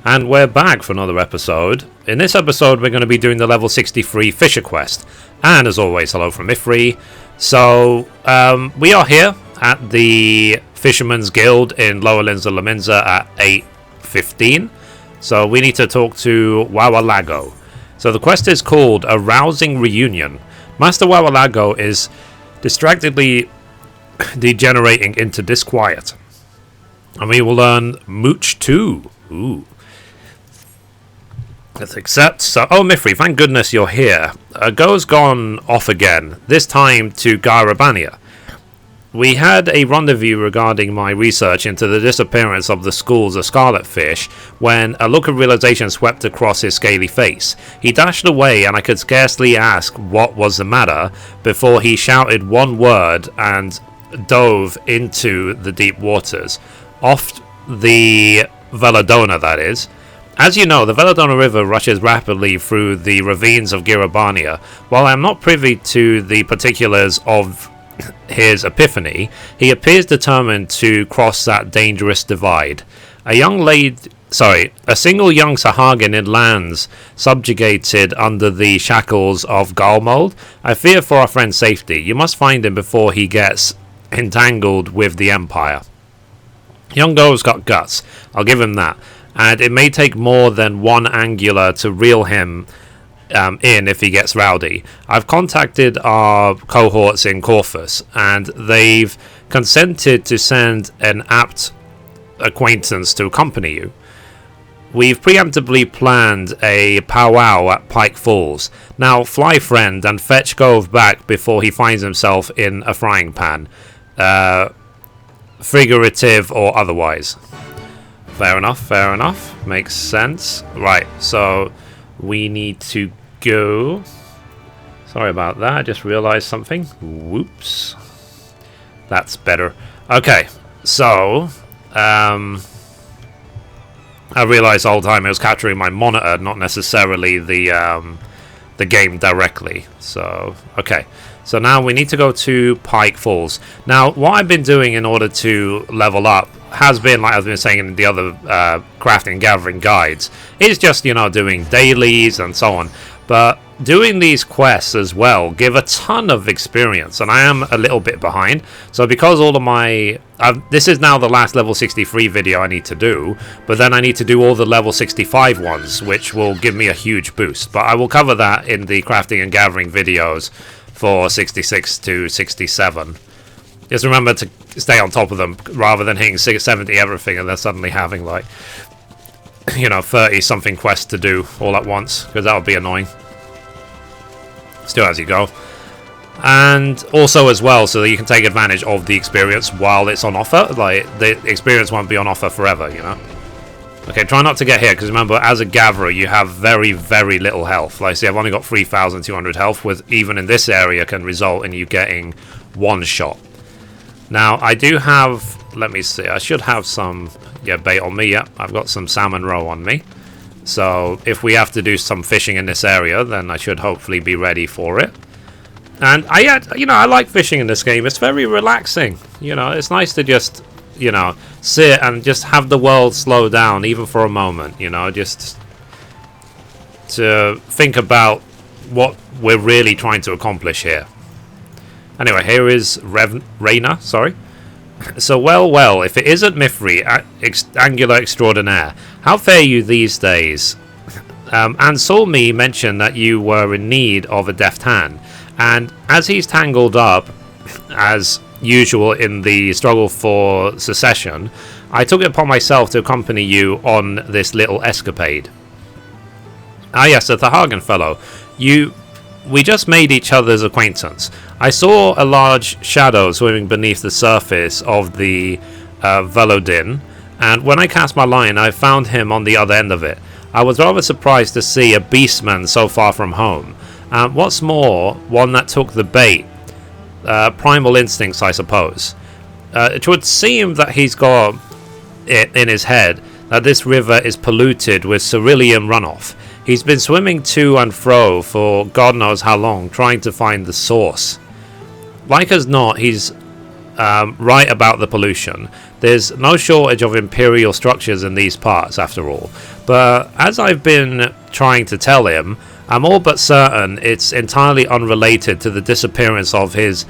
And we're back for another episode. In this episode, we're going to be doing the level 63 Fisher Quest. And as always, hello from Mithrie. So, we are here at the Fisherman's Guild in Lower Linza Laminza at 8:15. So we need to talk to Wawalago. So the quest is called A Rousing Reunion. Master Wawalago is distractedly degenerating into disquiet. And we will learn Mooch 2. Ooh. Let's accept. So, oh, Mithrie, thank goodness you're here. Go's gone off again, this time to Garabania. We had a rendezvous regarding my research into the disappearance of the schools of Scarlet Fish when a look of realization swept across his scaly face. He dashed away and I could scarcely ask what was the matter before he shouted one word and dove into the deep waters. Off the Veladona, that is. As you know, the Veladona River rushes rapidly through the ravines of Garabania. While I am not privy to the particulars of his epiphany, he appears determined to cross that dangerous divide. A single young Sahagin in lands subjugated under the shackles of Galmold. I fear for our friend's safety. You must find him before he gets entangled with the Empire. Young Go's got guts, I'll give him that. And it may take more than one angular to reel him in if he gets rowdy. I've contacted our cohorts in Corfus, and they've consented to send an apt acquaintance to accompany you. We've preemptively planned a powwow at Pike Falls. Now fly, friend, and fetch Gove back before he finds himself in a frying pan. Figurative or otherwise. Fair enough. Makes sense. Right, so we need to go. Sorry about that, I just realized something. Whoops. That's better. Okay, so I realized the whole time it was capturing my monitor, not necessarily the game directly. So, okay. So now we need to go to Pike Falls. Now, what I've been doing in order to level up has been, like I've been saying in the other crafting and gathering guides, is just, doing dailies and so on. But doing these quests as well give a ton of experience, and I am a little bit behind. So because all of my... this is now the last level 63 video I need to do, but then I need to do all the level 65 ones, which will give me a huge boost. But I will cover that in the crafting and gathering videos for 66 to 67. Just remember to stay on top of them rather than hitting 70 everything and then suddenly having 30 something quests to do all at once, because that would be annoying. Still as you go. And also as well, so that you can take advantage of the experience while it's on offer. The experience won't be on offer forever, Okay, try not to get hit, because remember, as a gatherer, you have very, very little health. Like, see, I've only got 3,200 health, with even in this area can result in you getting one shot. Now, I do have, let me see, I should have some, bait on me, I've got some salmon roe on me. So, if we have to do some fishing in this area, then I should hopefully be ready for it. And I like fishing in this game. It's very relaxing. It's nice to just... sit and just have the world slow down even for a moment, just to think about what we're really trying to accomplish here. Anyway, here is Reyna, sorry. So, well, if it isn't Mithrie, Angular Extraordinaire, how fare you these days? And saw me mention that you were in need of a deft hand, and as he's tangled up, as usual in the struggle for secession, I took it upon myself to accompany you on this little escapade. Ah yes, the Thahagan fellow. We just made each other's acquaintance. I saw a large shadow swimming beneath the surface of the Velodin, and when I cast my line, I found him on the other end of it. I was rather surprised to see a beastman so far from home. What's more, one that took the bait. Primal instincts, I suppose. It would seem that he's got it in his head that this river is polluted with cerulean runoff. He's been swimming to and fro for God knows how long, trying to find the source. Like as not, he's right about the pollution. There's no shortage of imperial structures in these parts, after all. But as I've been trying to tell him, I'm all but certain it's entirely unrelated to the disappearance of his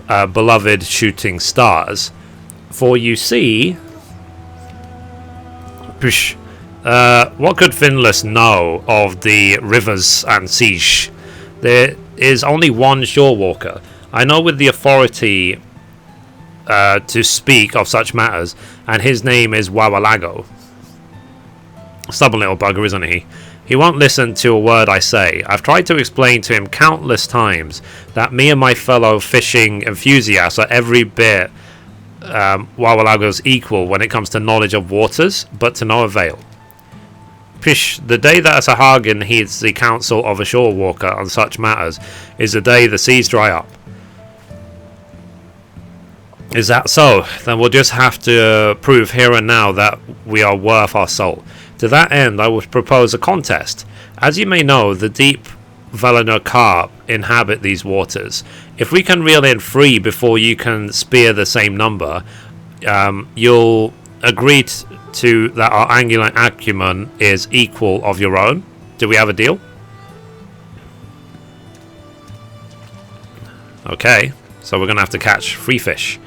beloved shooting stars. For you see... what could Finless know of the rivers and siege? There is only one shore walker. I know with the authority to speak of such matters, and his name is Wawalago. Stubborn little bugger, isn't he? He won't listen to a word I say. I've tried to explain to him countless times that me and my fellow fishing enthusiasts are every bit Wawalago's equal when it comes to knowledge of waters, but to no avail. Pish, the day that a Sahagin heeds the counsel of a shore walker on such matters is the day the seas dry up. Is that so? Then we'll just have to prove here and now that we are worth our salt. To that end, I would propose a contest. As you may know, the deep Valinor carp inhabit these waters. If we can reel in 3 before you can spear the same number, you'll agree to that our angular acumen is equal of your own. Do we have a deal? Okay, so we're going to have to catch 3 fish.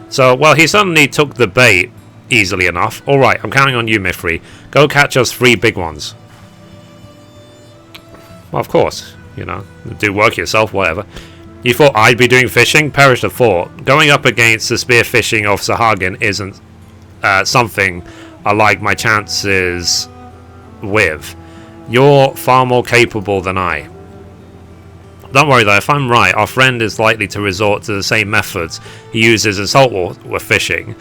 So, well, he suddenly took the bait easily enough. Alright, I'm counting on you, Mithrie. Go catch us 3 big ones. Well, of course, you know, do work yourself, whatever. You thought I'd be doing fishing? Perish the thought. Going up against the spear fishing of Sahagin isn't something I like my chances with. You're far more capable than I. Don't worry though, if I'm right, our friend is likely to resort to the same methods he uses in saltwater fishing,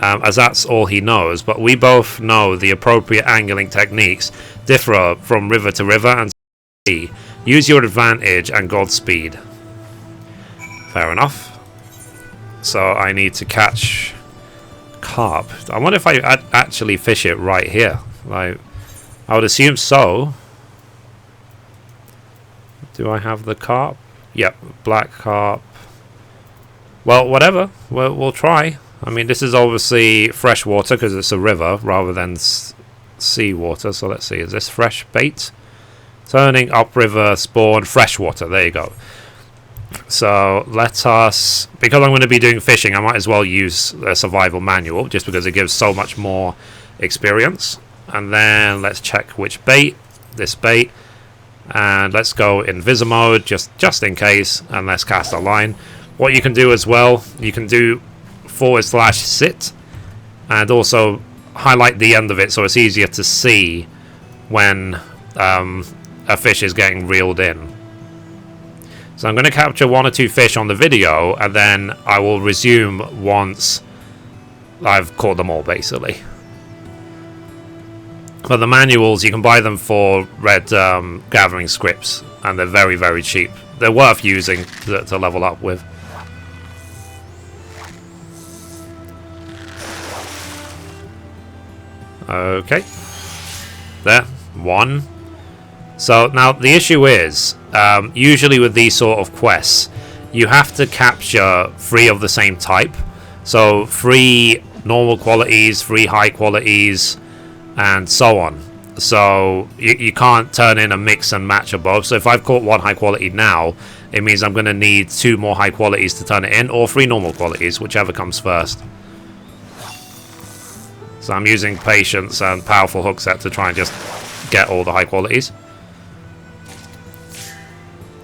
as that's all he knows, but we both know the appropriate angling techniques differ from river to river and sea. Use your advantage and Godspeed. Fair enough. So I need to catch carp. I wonder if I actually fish it right here. Like, I would assume so. Do I have the carp? Yep, black carp. Well, whatever. We'll try. I mean, this is obviously fresh water because it's a river rather than sea water. So let's see. Is this fresh bait? Turning upriver spawn freshwater. There you go. So let us, because I'm going to be doing fishing, I might as well use the survival manual just because it gives so much more experience. And then let's check which bait. This bait. And let's go in Visa mode just in case, and let's cast a line. What you can do as well, you can do /sit and also highlight the end of it so it's easier to see when a fish is getting reeled in. So I'm going to capture 1 or 2 fish on the video, and then I will resume once I've caught them all, basically. But the manuals, you can buy them for red gathering scripts, and they're very, very cheap. They're worth using to level up with. Okay. There. 1. So now the issue is, usually with these sort of quests, you have to capture 3 of the same type. So 3 normal qualities, 3 high qualities, and so on. So you can't turn in a mix and match of both. So if I've caught 1 high quality now, it means I'm going to need 2 more high qualities to turn it in, or 3 normal qualities, whichever comes first. So I'm using patience and powerful hook set to try and just get all the high qualities.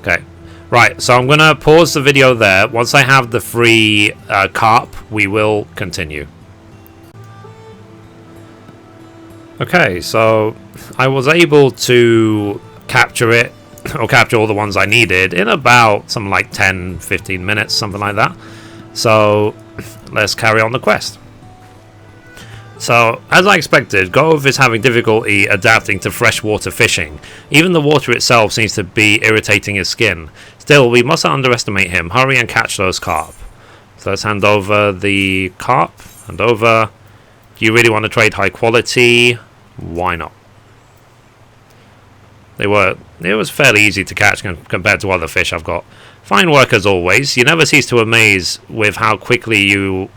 Okay, right, so I'm going to pause the video there. Once I have the 3 carp, we will continue. Okay, so I was able to capture it, or capture all the ones I needed in about something like 10-15 minutes, something like that. So let's carry on the quest. So, as I expected, Gove is having difficulty adapting to freshwater fishing. Even the water itself seems to be irritating his skin. Still, we mustn't underestimate him. Hurry and catch those carp. So let's hand over the carp. Hand over. Do you really want to trade high quality? Why not? It was fairly easy to catch compared to other fish I've got. Fine work as always. You never cease to amaze with how quickly you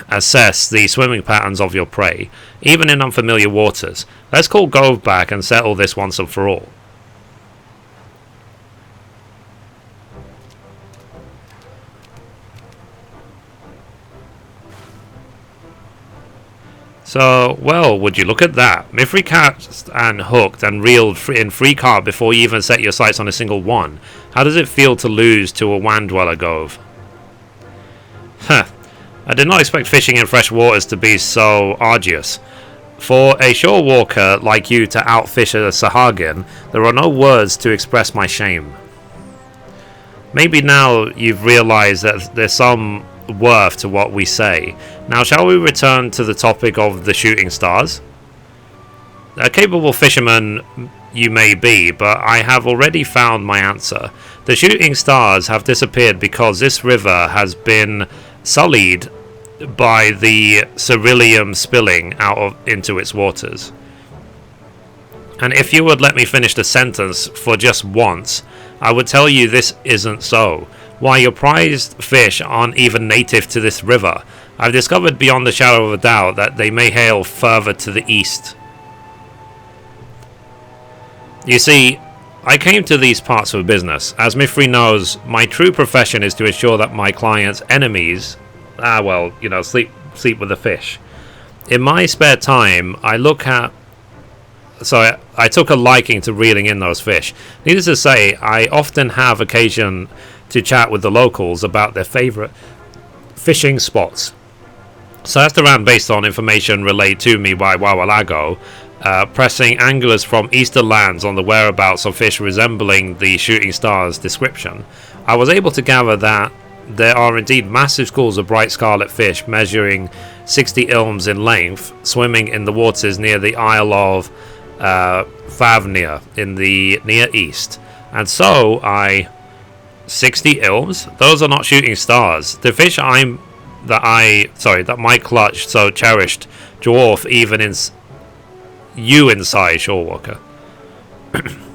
assess the swimming patterns of your prey, even in unfamiliar waters. Let's call Gove back and settle this once and for all. So, well, would you look at that? Mithrie cast and hooked and reeled in free cart before you even set your sights on a single one. How does it feel to lose to a Wan Dweller, Gove? Huh. I did not expect fishing in fresh waters to be so arduous. For a shore walker like you to outfish a Sahagin, there are no words to express my shame. Maybe now you've realized that there's some worth to what we say. Now shall we return to the topic of the shooting stars? A capable fisherman you may be, but I have already found my answer. The shooting stars have disappeared because this river has been sullied by the ceruleum spilling out into its waters. And if you would let me finish the sentence for just once, I would tell you this isn't so. Why, your prized fish aren't even native to this river. I've discovered beyond the shadow of a doubt that they may hail further to the east. You see, I came to these parts for business. As Mithrie knows, my true profession is to ensure that my clients' enemies, sleep with the fish. In my spare time, I took a liking to reeling in those fish. Needless to say, I often have occasion to chat with the locals about their favourite fishing spots. So that's the round based on information relayed to me by Wawalago, pressing anglers from eastern lands on the whereabouts of fish resembling the shooting stars description. I was able to gather that there are indeed massive schools of bright scarlet fish measuring 60 ilms in length, swimming in the waters near the Isle of Favnia in the Near East. And so 60 ilms? Those are not shooting stars. The fish that my clutch so cherished dwarf even in you inside, Shorewalker.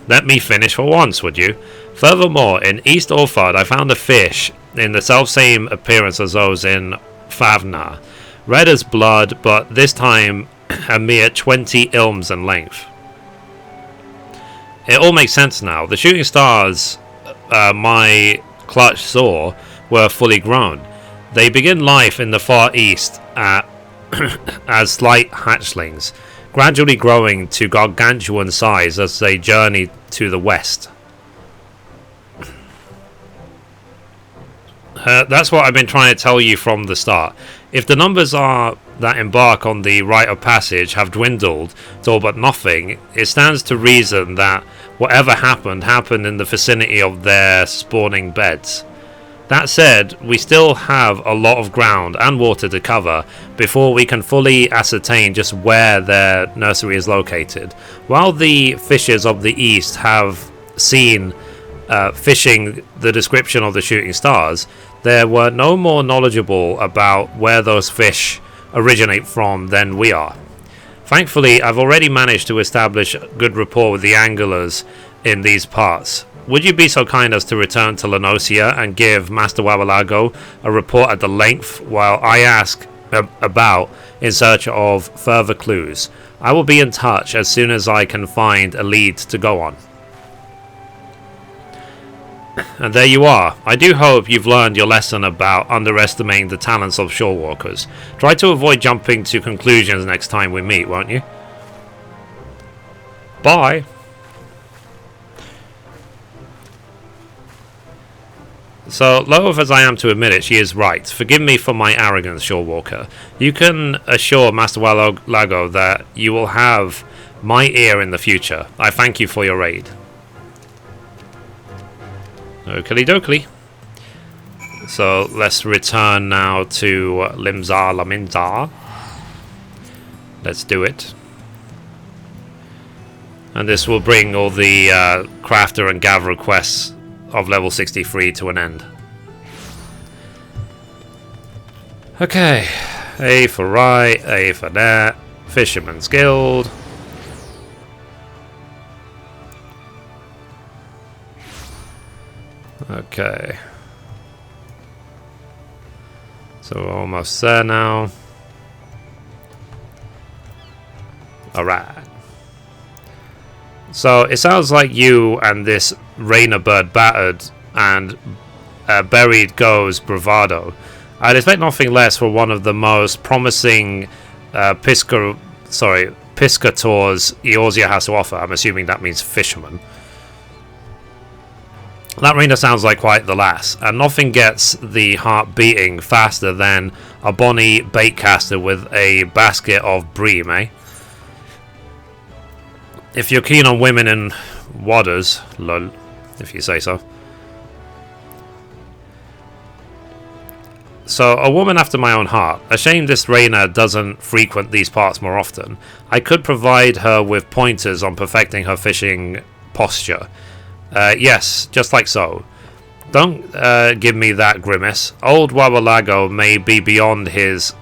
Let me finish for once, would you? Furthermore, in East Orford, I found a fish in the self-same appearance as those in Favna. Red as blood, but this time a mere 20 ilms in length. It all makes sense now. The shooting stars my clutch saw were fully grown. They begin life in the far east as slight hatchlings, gradually growing to gargantuan size as they journey to the west. That's what I've been trying to tell you from the start. If the numbers that embark on the rite of passage have dwindled to all but nothing, it stands to reason that whatever happened in the vicinity of their spawning beds. That said, we still have a lot of ground and water to cover before we can fully ascertain just where their nursery is located. While the fishers of the east have seen fishing the description of the shooting stars, they were no more knowledgeable about where those fish originate from than we are. Thankfully, I've already managed to establish good rapport with the anglers in these parts. Would you be so kind as to return to Lenosia and give Master Wawalago a report at the length while I ask about in search of further clues? I will be in touch as soon as I can find a lead to go on. And there you are. I do hope you've learned your lesson about underestimating the talents of shorewalkers. Try to avoid jumping to conclusions next time we meet, won't you? Bye. So, loath as I am to admit it, she is right. Forgive me for my arrogance, Shorewalker. You can assure Master Wawalago that you will have my ear in the future. I thank you for your aid. Oakley dokley. So let's return now to Limzar Laminzar. Let's do it. And this will bring all the crafter and gatherer quests of level 63 to an end. Okay. A for right, A for that. Fisherman's Guild. Okay. So we're almost there now. Alright. So it sounds like you and this Rainer bird battered and buried goes bravado. I'd expect nothing less for one of the most promising piscators Eorzea has to offer. I'm assuming that means fisherman. That Rainer sounds like quite the lass, and nothing gets the heart beating faster than a bonny baitcaster with a basket of bream, eh? If you're keen on women in waters, lol, if you say so. So, a woman after my own heart. A shame this Rainer doesn't frequent these parts more often. I could provide her with pointers on perfecting her fishing posture. Yes, just like so. Don't give me that grimace. Old Wawalago may be beyond his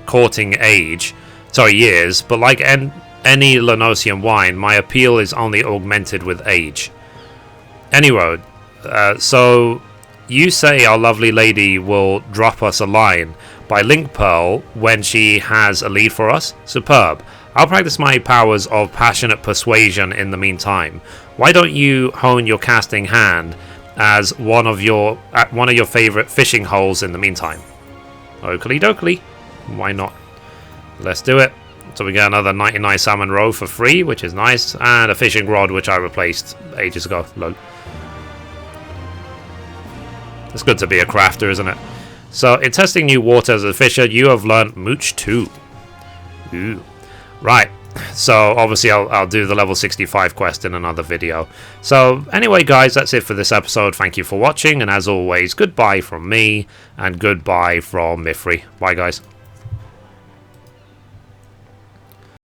courting years, but like any Lenosian wine, my appeal is only augmented with age. Anyway, so you say our lovely lady will drop us a line by Link Pearl when she has a lead for us? Superb. I'll practice my powers of passionate persuasion in the meantime. Why don't you hone your casting hand as one of your favorite fishing holes in the meantime? Oakley dokley. Why not? Let's do it. So we get another 99 salmon roe for free, which is nice, and a fishing rod which I replaced ages ago. Lol. It's good to be a crafter, isn't it? So in testing new water as a fisher, you have learned mooch too. Ooh. Right. So obviously I'll do the level 65 quest in another video. So anyway guys, that's it for this episode. Thank you for watching, and as always, goodbye from me and goodbye from Mithrie. Bye guys.